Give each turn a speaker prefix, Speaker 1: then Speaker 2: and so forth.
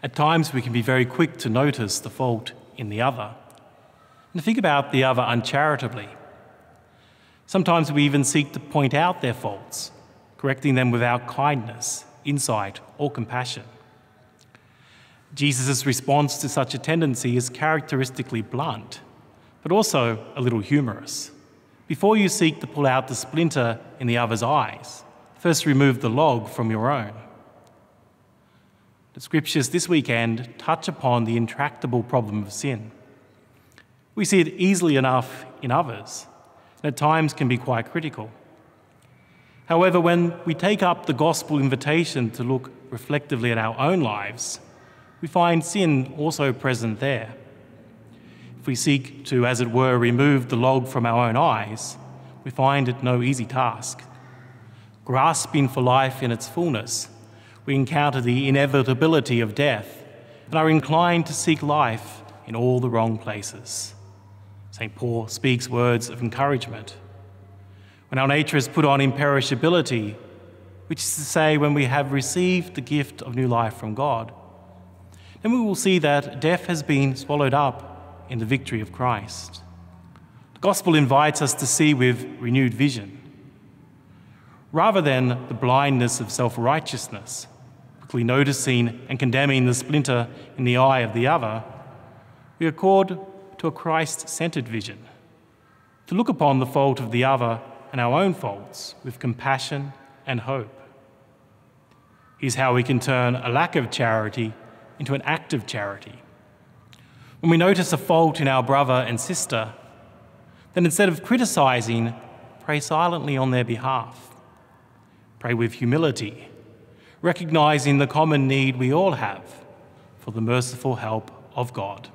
Speaker 1: At times we can be very quick to notice the fault in the other and to think about the other uncharitably. Sometimes we even seek to point out their faults, correcting them without kindness, insight, or compassion. Jesus' response to such a tendency is characteristically blunt, but also a little humorous. Before you seek to pull out the splinter in the other's eyes, first remove the log from your own. The scriptures this weekend touch upon the intractable problem of sin. We see it easily enough in others, and at times can be quite critical. However, when we take up the gospel invitation to look reflectively at our own lives, we find sin also present there. If we seek to, as it were, remove the log from our own eyes, we find it no easy task. Grasping for life in its fullness, we encounter the inevitability of death and are inclined to seek life in all the wrong places. St. Paul speaks words of encouragement. When our nature is put on imperishability, which is to say when we have received the gift of new life from God, then we will see that death has been swallowed up in the victory of Christ. The gospel invites us to see with renewed vision. Rather than the blindness of self-righteousness, quickly noticing and condemning the splinter in the eye of the other, we accord to a Christ-centered vision, to look upon the fault of the other and our own faults with compassion and hope. Here's how we can turn a lack of charity into an act of charity. When we notice a fault in our brother and sister, then instead of criticising, pray silently on their behalf. Pray with humility, recognising the common need we all have for the merciful help of God.